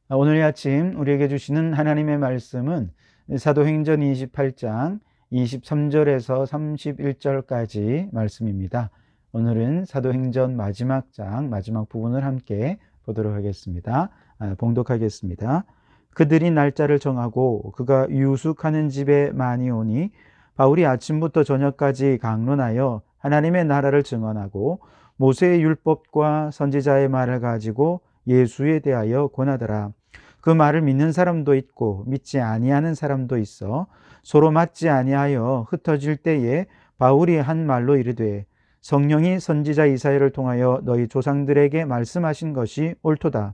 오늘 아침 우리에게 주시는 하나님의 말씀은 사도행전 28장 23절에서 31절까지 말씀입니다. 오늘은 사도행전 마지막 장 마지막 부분을 함께 보도록 하겠습니다. 봉독하겠습니다. 그들이 날짜를 정하고 그가 유숙하는 집에 많이 오니 바울이 아침부터 저녁까지 강론하여 하나님의 나라를 증언하고 모세의 율법과 선지자의 말을 가지고 예수에 대하여 권하더라. 그 말을 믿는 사람도 있고 믿지 아니하는 사람도 있어 서로 맞지 아니하여 흩어질 때에 바울이 한 말로 이르되 성령이 선지자 이사야를 통하여 너희 조상들에게 말씀하신 것이 옳도다.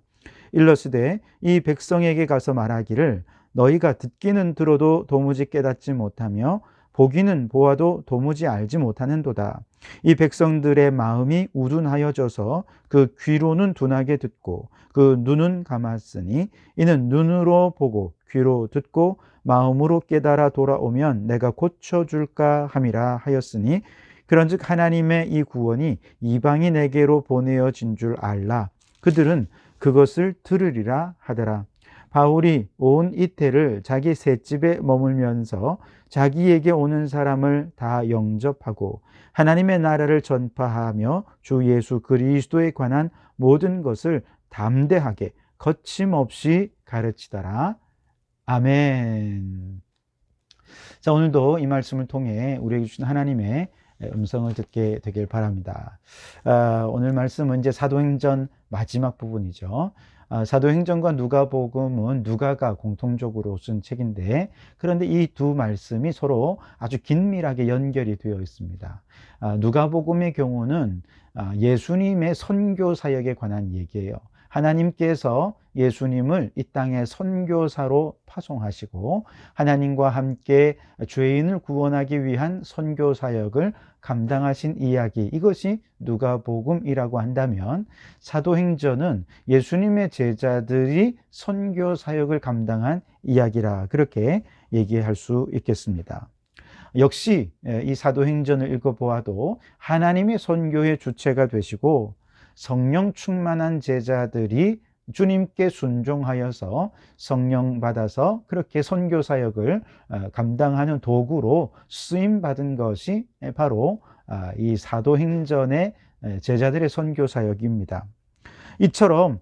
일러스되 이 백성에게 가서 말하기를 너희가 듣기는 들어도 도무지 깨닫지 못하며 보기는 보아도 도무지 알지 못하는도다. 이 백성들의 마음이 우둔하여져서 그 귀로는 둔하게 듣고 그 눈은 감았으니 이는 눈으로 보고 귀로 듣고 마음으로 깨달아 돌아오면 내가 고쳐줄까 함이라 하였으니 그런즉 하나님의 이 구원이 이방인에게로 보내어진 줄 알라. 그들은 그것을 들으리라 하더라. 바울이 온 이태를 자기 셋집에 머물면서 자기에게 오는 사람을 다 영접하고 하나님의 나라를 전파하며 주 예수 그리스도에 관한 모든 것을 담대하게 거침없이 가르치더라. 아멘. 자, 오늘도 이 말씀을 통해 우리에게 주신 하나님의 음성을 듣게 되길 바랍니다. 오늘 말씀은 이제 사도행전 마지막 부분이죠. 사도행전과 누가복음은 누가가 공통적으로 쓴 책인데, 그런데 이 두 말씀이 서로 아주 긴밀하게 연결이 되어 있습니다. 누가복음의 경우는 예수님의 선교 사역에 관한 얘기예요. 하나님께서 예수님을 이 땅에 선교사로 파송하시고 하나님과 함께 죄인을 구원하기 위한 선교 사역을 감당하신 이야기, 이것이 누가복음이라고 한다면 사도행전은 예수님의 제자들이 선교 사역을 감당한 이야기라, 그렇게 얘기할 수 있겠습니다. 역시 이 사도행전을 읽어보아도 하나님이 선교의 주체가 되시고 성령 충만한 제자들이 주님께 순종하여서 성령 받아서 그렇게 선교 사역을 감당하는 도구로 쓰임 받은 것이 바로 이 사도행전의 제자들의 선교 사역입니다. 이처럼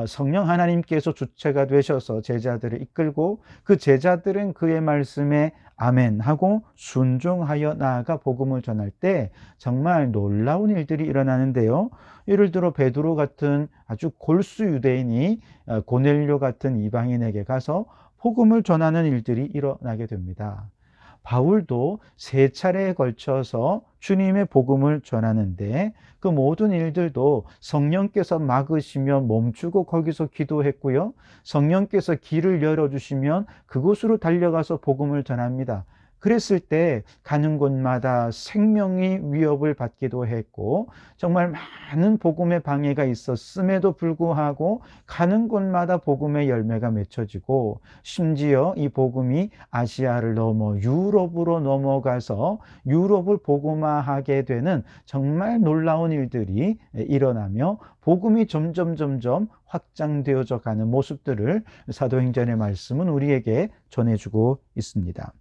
성령 하나님께서 주체가 되셔서 제자들을 이끌고 그 제자들은 그의 말씀에 아멘하고 순종하여 나아가 복음을 전할 때 정말 놀라운 일들이 일어나는데요. 예를 들어 베드로 같은 아주 골수 유대인이 고넬료 같은 이방인에게 가서 복음을 전하는 일들이 일어나게 됩니다. 바울도 세 차례에 걸쳐서 주님의 복음을 전하는데 그 모든 일들도 성령께서 막으시며 멈추고 거기서 기도했고요. 성령께서 길을 열어주시면 그곳으로 달려가서 복음을 전합니다. 그랬을 때 가는 곳마다 생명이 위협을 받기도 했고 정말 많은 복음의 방해가 있었음에도 불구하고 가는 곳마다 복음의 열매가 맺혀지고 심지어 이 복음이 아시아를 넘어 유럽으로 넘어가서 유럽을 복음화하게 되는 정말 놀라운 일들이 일어나며 복음이 점점 확장되어져 가는 모습들을 사도행전의 말씀은 우리에게 전해주고 있습니다.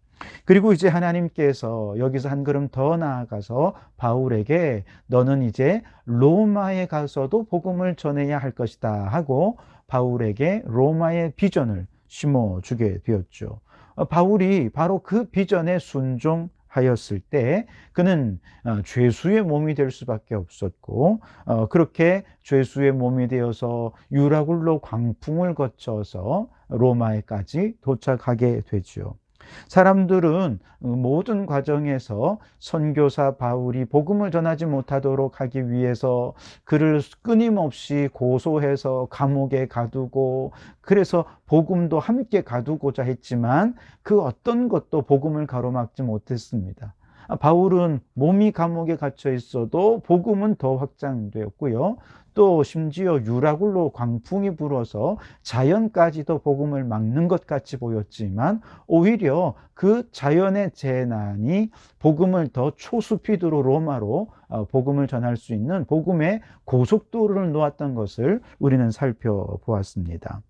그리고 이제 하나님께서 여기서 한 걸음 더 나아가서 바울에게 너는 이제 로마에 가서도 복음을 전해야 할 것이다 하고 바울에게 로마의 비전을 심어주게 되었죠. 바울이 바로 그 비전에 순종하였을 때 그는 죄수의 몸이 될 수밖에 없었고 그렇게 죄수의 몸이 되어서 유라굴로 광풍을 거쳐서 로마에까지 도착하게 되죠. 사람들은 모든 과정에서 선교사 바울이 복음을 전하지 못하도록 하기 위해서 그를 끊임없이 고소해서 감옥에 가두고 그래서 복음도 함께 가두고자 했지만 그 어떤 것도 복음을 가로막지 못했습니다. 바울은 몸이 감옥에 갇혀 있어도 복음은 더 확장되었고요. 또 심지어 유라굴로 광풍이 불어서 자연까지도 복음을 막는 것 같이 보였지만 오히려 그 자연의 재난이 복음을 더 초스피드로 로마로 복음을 전할 수 있는 복음의 고속도로를 놓았던 것을 우리는 살펴보았습니다.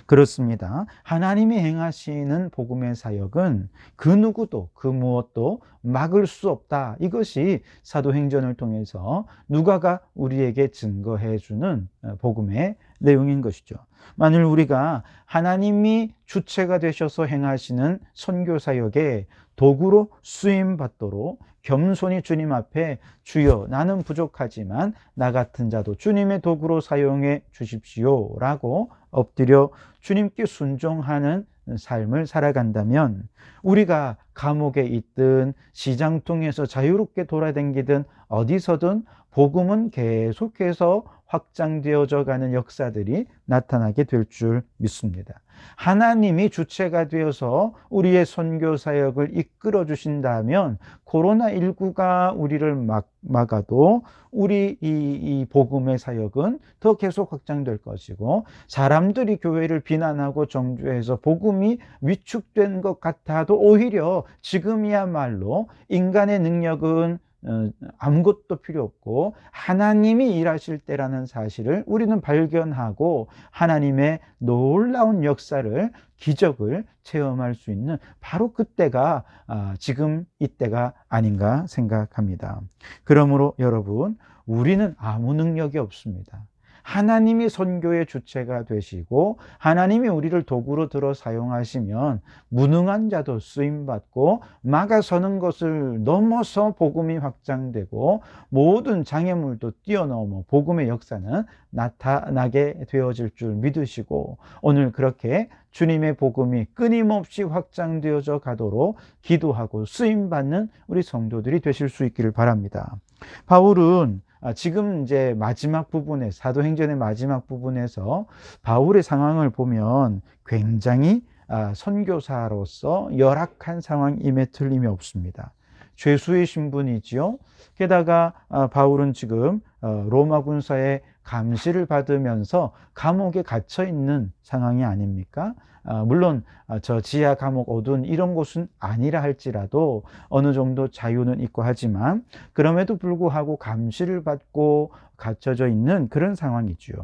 그렇습니다. 하나님이 행하시는 복음의 사역은 그 누구도 그 무엇도 막을 수 없다. 이것이 사도행전을 통해서 누가가 우리에게 증거해 주는 복음의 내용인 것이죠. 만일 우리가 하나님이 주체가 되셔서 행하시는 선교 사역에 도구로 쓰임 받도록 겸손히 주님 앞에 주여 나는 부족하지만 나 같은 자도 주님의 도구로 사용해 주십시오 라고 엎드려 주님께 순종하는 삶을 살아간다면 우리가 감옥에 있든 시장통에서 자유롭게 돌아다니든 어디서든 복음은 계속해서 확장되어져 가는 역사들이 나타나게 될 줄 믿습니다. 하나님이 주체가 되어서 우리의 선교 사역을 이끌어 주신다면 코로나19가 우리를 막아도 우리 이 복음의 사역은 더 계속 확장될 것이고, 사람들이 교회를 비난하고 정죄해서 복음이 위축된 것 같아도 오히려 지금이야말로 인간의 능력은 아무것도 필요 없고 하나님이 일하실 때라는 사실을 우리는 발견하고 하나님의 놀라운 역사를, 기적을 체험할 수 있는 바로 그때가 지금 이때가 아닌가 생각합니다. 그러므로 여러분, 우리는 아무 능력이 없습니다. 하나님이 선교의 주체가 되시고 하나님이 우리를 도구로 들어 사용하시면 무능한 자도 쓰임받고 막아서는 것을 넘어서 복음이 확장되고 모든 장애물도 뛰어넘어 복음의 역사는 나타나게 되어질 줄 믿으시고, 오늘 그렇게 주님의 복음이 끊임없이 확장되어져 가도록 기도하고 쓰임받는 우리 성도들이 되실 수 있기를 바랍니다. 바울은 지금 이제 마지막 부분에, 사도행전의 마지막 부분에서 바울의 상황을 보면 굉장히 선교사로서 열악한 상황임에 틀림이 없습니다. 죄수의 신분이지요. 게다가 바울은 지금 로마 군사의 감시를 받으면서 감옥에 갇혀 있는 상황이 아닙니까? 물론 저 지하 감옥, 어두운 이런 곳은 아니라 할지라도 어느 정도 자유는 있고 하지만 그럼에도 불구하고 감시를 받고 갇혀져 있는 그런 상황이지요.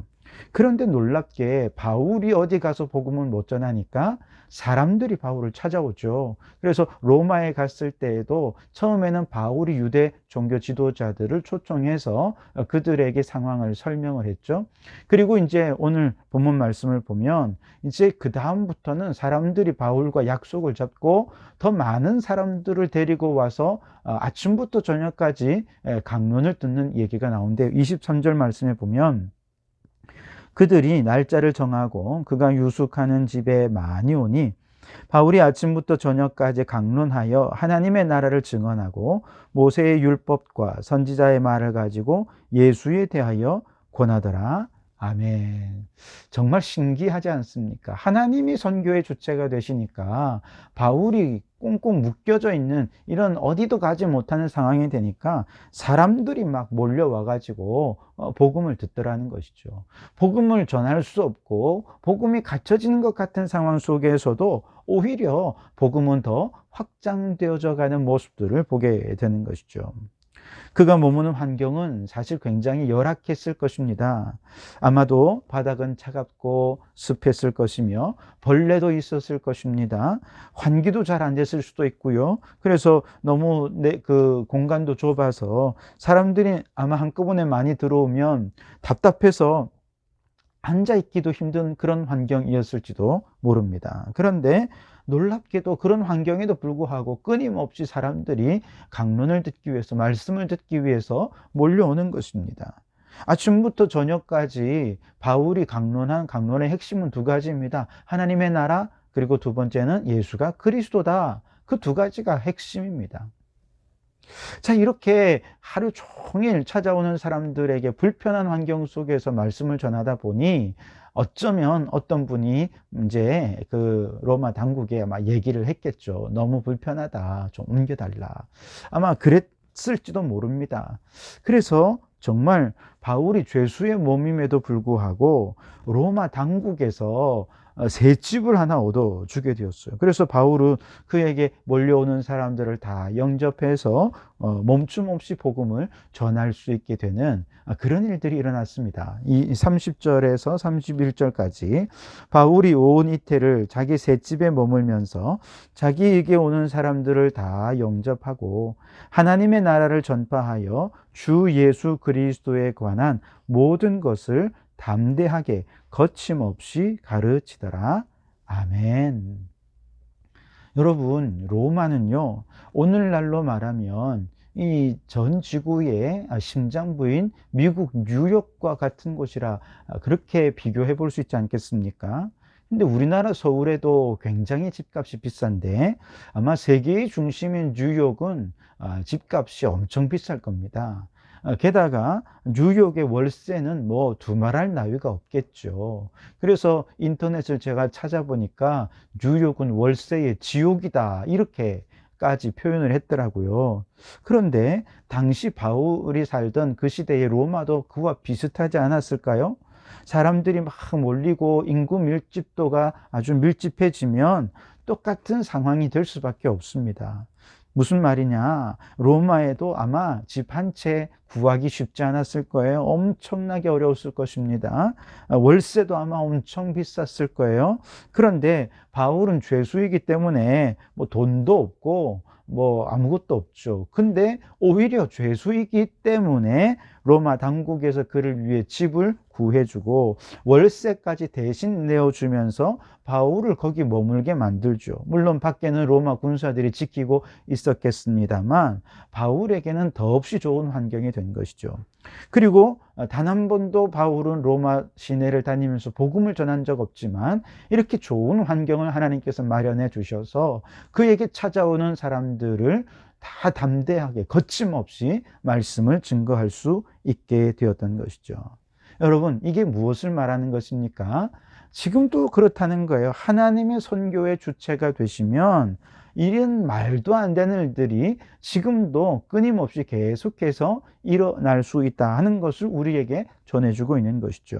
그런데 놀랍게 바울이 어디 가서 복음을 못 전하니까 사람들이 바울을 찾아오죠. 그래서 로마에 갔을 때에도 처음에는 바울이 유대 종교 지도자들을 초청해서 그들에게 상황을 설명을 했죠. 그리고 이제 오늘 본문 말씀을 보면 이제 그 다음부터는 사람들이 바울과 약속을 잡고 더 많은 사람들을 데리고 와서 아침부터 저녁까지 강론을 듣는 얘기가 나오는데, 23절 말씀에 보면 그들이 날짜를 정하고 그가 유숙하는 집에 많이 오니 바울이 아침부터 저녁까지 강론하여 하나님의 나라를 증언하고 모세의 율법과 선지자의 말을 가지고 예수에 대하여 권하더라. 아멘. 정말 신기하지 않습니까? 하나님이 선교의 주체가 되시니까 바울이 꽁꽁 묶여져 있는 이런 어디도 가지 못하는 상황이 되니까 사람들이 막 몰려와 가지고 복음을 듣더라는 것이죠. 복음을 전할 수 없고 복음이 갇혀지는 것 같은 상황 속에서도 오히려 복음은 더 확장되어져 가는 모습들을 보게 되는 것이죠. 그가 머무는 환경은 사실 굉장히 열악했을 것입니다. 아마도 바닥은 차갑고 습했을 것이며 벌레도 있었을 것입니다. 환기도 잘 안 됐을 수도 있고요. 그래서 너무 그 공간도 좁아서 사람들이 아마 한꺼번에 많이 들어오면 답답해서 앉아있기도 힘든 그런 환경이었을지도 모릅니다. 그런데 놀랍게도 그런 환경에도 불구하고 끊임없이 사람들이 강론을 듣기 위해서, 말씀을 듣기 위해서 몰려오는 것입니다. 아침부터 저녁까지 바울이 강론한 강론의 핵심은 두 가지입니다. 하나님의 나라, 그리고 두 번째는 예수가 그리스도다. 그 두 가지가 핵심입니다. 자, 이렇게 하루 종일 찾아오는 사람들에게 불편한 환경 속에서 말씀을 전하다 보니 어쩌면 어떤 분이 이제 그 로마 당국에 아마 얘기를 했겠죠. 너무 불편하다. 좀 옮겨달라. 아마 그랬을지도 모릅니다. 그래서 정말 바울이 죄수의 몸임에도 불구하고 로마 당국에서 새 집을 하나 얻어주게 되었어요. 그래서 바울은 그에게 몰려오는 사람들을 다 영접해서 멈춤 없이 복음을 전할 수 있게 되는 그런 일들이 일어났습니다. 이 30절에서 31절까지 바울이 온 이태를 자기 새 집에 머물면서 자기에게 오는 사람들을 다 영접하고 하나님의 나라를 전파하여 주 예수 그리스도에 관한 모든 것을 담대하게 거침없이 가르치더라. 아멘. 여러분, 로마는요, 오늘날로 말하면 이 전 지구의 심장부인 미국 뉴욕과 같은 곳이라 그렇게 비교해 볼 수 있지 않겠습니까? 근데 우리나라 서울에도 굉장히 집값이 비싼데 아마 세계의 중심인 뉴욕은 집값이 엄청 비쌀 겁니다. 게다가 뉴욕의 월세는 뭐 두말할 나위가 없겠죠. 그래서 인터넷을 제가 찾아보니까 뉴욕은 월세의 지옥이다 이렇게까지 표현을 했더라고요. 그런데 당시 바울이 살던 그 시대의 로마도 그와 비슷하지 않았을까요? 사람들이 막 몰리고 인구 밀집도가 아주 밀집해지면 똑같은 상황이 될 수밖에 없습니다. 무슨 말이냐? 로마에도 아마 집 한 채 구하기 쉽지 않았을 거예요. 엄청나게 어려웠을 것입니다. 월세도 아마 엄청 비쌌을 거예요. 그런데 바울은 죄수이기 때문에 뭐 돈도 없고 뭐 아무것도 없죠. 근데 오히려 죄수이기 때문에 로마 당국에서 그를 위해 집을 구해주고 월세까지 대신 내어주면서 바울을 거기 머물게 만들죠. 물론 밖에는 로마 군사들이 지키고 있었겠습니다만 바울에게는 더없이 좋은 환경이 된 것이죠. 그리고 단 한 번도 바울은 로마 시내를 다니면서 복음을 전한 적 없지만 이렇게 좋은 환경을 하나님께서 마련해 주셔서 그에게 찾아오는 사람들을 다 담대하게 거침없이 말씀을 증거할 수 있게 되었던 것이죠. 여러분, 이게 무엇을 말하는 것입니까? 지금도 그렇다는 거예요. 하나님의 선교의 주체가 되시면 이런 말도 안 되는 일들이 지금도 끊임없이 계속해서 일어날 수 있다 하는 것을 우리에게 전해주고 있는 것이죠.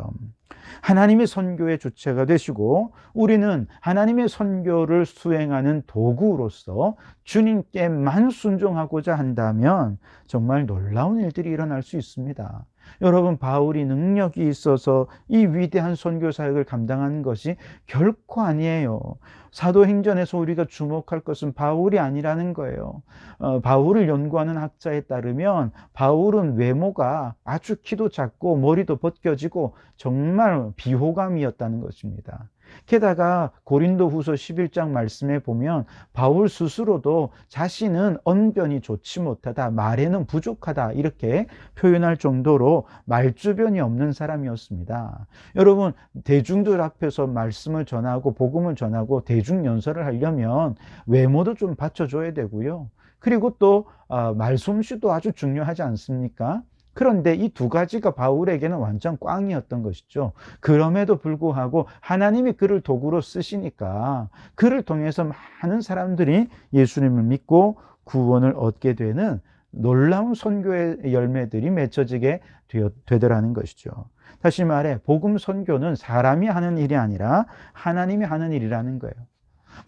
하나님의 선교의 주체가 되시고 우리는 하나님의 선교를 수행하는 도구로서 주님께만 순종하고자 한다면 정말 놀라운 일들이 일어날 수 있습니다. 여러분, 바울이 능력이 있어서 이 위대한 선교 사역을 감당하는 것이 결코 아니에요. 사도행전에서 우리가 주목할 것은 바울이 아니라는 거예요. 바울을 연구하는 학자에 따르면 바울은 외모가 아주 키도 작고 머리도 벗겨지고 정말 비호감이었다는 것입니다. 게다가 고린도후서 11장 말씀에 보면 바울 스스로도 자신은 언변이 좋지 못하다, 말에는 부족하다 이렇게 표현할 정도로 말주변이 없는 사람이었습니다. 여러분, 대중들 앞에서 말씀을 전하고 복음을 전하고 대중연설을 하려면 외모도 좀 받쳐줘야 되고요. 그리고 또 말솜씨도 아주 중요하지 않습니까? 그런데 이 두 가지가 바울에게는 완전 꽝이었던 것이죠. 그럼에도 불구하고 하나님이 그를 도구로 쓰시니까 그를 통해서 많은 사람들이 예수님을 믿고 구원을 얻게 되는 놀라운 선교의 열매들이 맺혀지게 되더라는 것이죠. 다시 말해 복음 선교는 사람이 하는 일이 아니라 하나님이 하는 일이라는 거예요.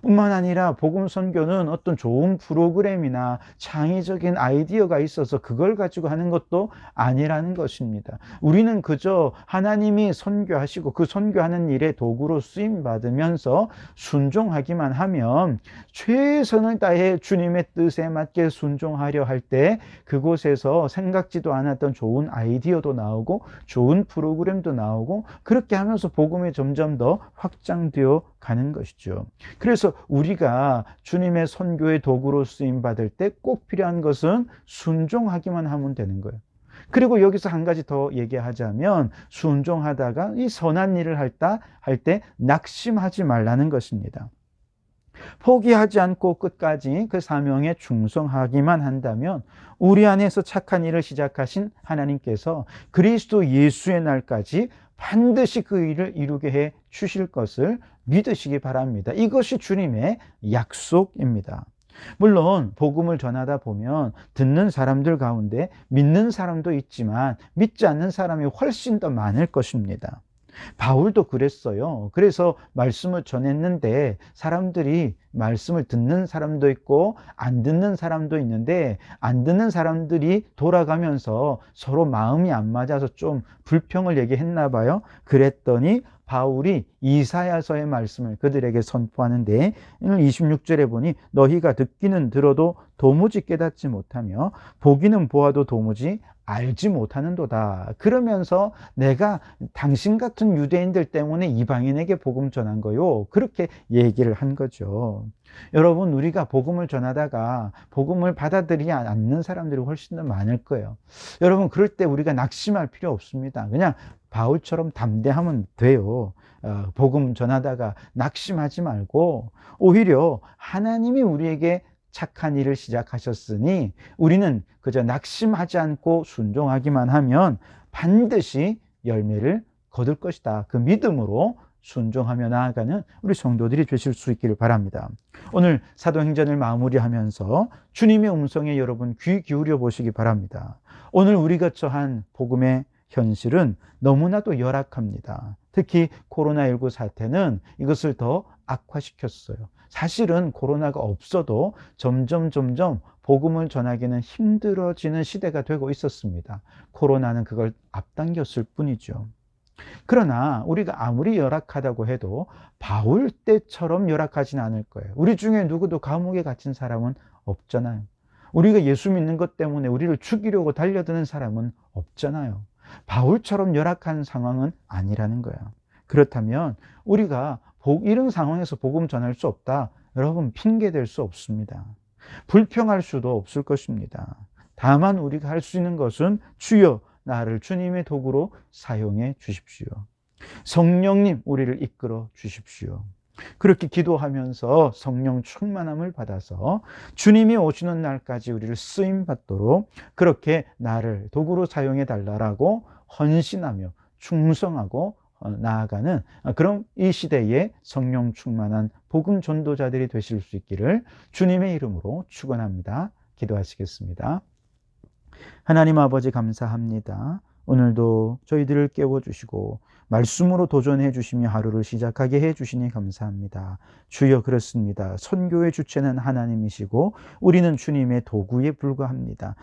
뿐만 아니라 복음 선교는 어떤 좋은 프로그램이나 창의적인 아이디어가 있어서 그걸 가지고 하는 것도 아니라는 것입니다. 우리는 그저 하나님이 선교하시고 그 선교하는 일에 도구로 쓰임 받으면서 순종하기만 하면 최선을 다해 주님의 뜻에 맞게 순종하려 할 때 그곳에서 생각지도 않았던 좋은 아이디어도 나오고 좋은 프로그램도 나오고 그렇게 하면서 복음이 점점 더 확장되어 가는 것이죠. 그래서 우리가 주님의 선교의 도구로 쓰임 받을 때 꼭 필요한 것은 순종하기만 하면 되는 거예요. 그리고 여기서 한 가지 더 얘기하자면 순종하다가 이 선한 일을 할 때 낙심하지 말라는 것입니다. 포기하지 않고 끝까지 그 사명에 충성하기만 한다면 우리 안에서 착한 일을 시작하신 하나님께서 그리스도 예수의 날까지 반드시 그 일을 이루게 해 주실 것을 믿으시기 바랍니다. 이것이 주님의 약속입니다. 물론 복음을 전하다 보면 듣는 사람들 가운데 믿는 사람도 있지만 믿지 않는 사람이 훨씬 더 많을 것입니다. 바울도 그랬어요. 그래서 말씀을 전했는데 사람들이 말씀을 듣는 사람도 있고 안 듣는 사람도 있는데, 안 듣는 사람들이 돌아가면서 서로 마음이 안 맞아서 좀 불평을 얘기했나 봐요. 그랬더니 바울이 이사야서의 말씀을 그들에게 선포하는데, 오늘 26절에 보니 너희가 듣기는 들어도 도무지 깨닫지 못하며 보기는 보아도 도무지 알지 못하는도다. 그러면서 내가 당신 같은 유대인들 때문에 이방인에게 복음 전한 거요, 그렇게 얘기를 한 거죠. 여러분, 우리가 복음을 전하다가 복음을 받아들이지 않는 사람들이 훨씬 더 많을 거예요. 여러분, 그럴 때 우리가 낙심할 필요 없습니다. 그냥 바울처럼 담대하면 돼요. 복음 전하다가 낙심하지 말고 오히려 하나님이 우리에게 착한 일을 시작하셨으니 우리는 그저 낙심하지 않고 순종하기만 하면 반드시 열매를 거둘 것이다. 그 믿음으로 순종하며 나아가는 우리 성도들이 되실 수 있기를 바랍니다. 오늘 사도행전을 마무리하면서 주님의 음성에 여러분 귀 기울여 보시기 바랍니다. 오늘 우리가 처한 복음의 현실은 너무나도 열악합니다. 특히 코로나19 사태는 이것을 더 악화시켰어요. 사실은 코로나가 없어도 점점 복음을 전하기는 힘들어지는 시대가 되고 있었습니다. 코로나는 그걸 앞당겼을 뿐이죠. 그러나 우리가 아무리 열악하다고 해도 바울 때처럼 열악하진 않을 거예요. 우리 중에 누구도 감옥에 갇힌 사람은 없잖아요. 우리가 예수 믿는 것 때문에 우리를 죽이려고 달려드는 사람은 없잖아요. 바울처럼 열악한 상황은 아니라는 거예요. 그렇다면 우리가 이런 상황에서 복음 전할 수 없다, 여러분, 핑계 댈 수 없습니다. 불평할 수도 없을 것입니다. 다만 우리가 할 수 있는 것은 주여 나를 주님의 도구로 사용해 주십시오. 성령님 우리를 이끌어 주십시오. 그렇게 기도하면서 성령 충만함을 받아서 주님이 오시는 날까지 우리를 쓰임 받도록 그렇게 나를 도구로 사용해 달라라고 헌신하며 충성하고 나아가는 그런 이 시대에 성령 충만한 복음 전도자들이 되실 수 있기를 주님의 이름으로 축원합니다. 기도하시겠습니다. 하나님 아버지, 감사합니다. 오늘도 저희들을 깨워주시고 말씀으로 도전해 주시며 하루를 시작하게 해 주시니 감사합니다. 주여, 그렇습니다. 선교의 주체는 하나님이시고 우리는 주님의 도구에 불과합니다.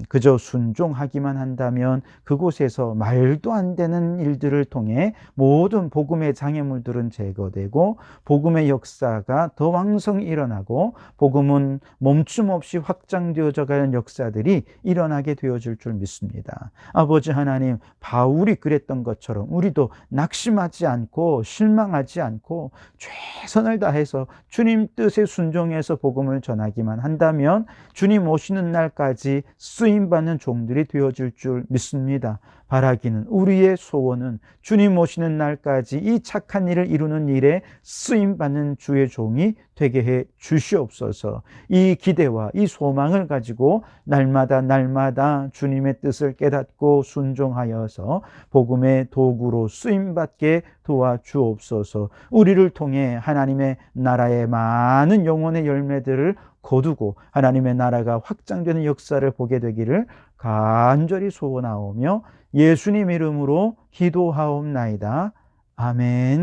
그저 순종하기만 한다면 그곳에서 말도 안 되는 일들을 통해 모든 복음의 장애물들은 제거되고 복음의 역사가 더 왕성히 일어나고 복음은 멈춤 없이 확장되어져 가는 역사들이 일어나게 되어질 줄 믿습니다. 아버지 하나님, 바울이 그랬던 것처럼 우리도 낙심하지 않고 실망하지 않고 최선을 다해서 주님 뜻에 순종해서 복음을 전하기만 한다면 주님 오시는 날까지 쓰임받는 종들이 되어질 줄 믿습니다. 바라기는, 우리의 소원은 주님 오시는 날까지 이 착한 일을 이루는 일에 쓰임받는 주의 종이 되게 해 주시옵소서. 이 기대와 이 소망을 가지고 날마다 주님의 뜻을 깨닫고 순종하여서 복음의 도구로 쓰임받게 도와주옵소서. 우리를 통해 하나님의 나라의 많은 영혼의 열매들을 거두고 하나님의 나라가 확장되는 역사를 보게 되기를 간절히 소원하오며 예수님 이름으로 기도하옵나이다. 아멘.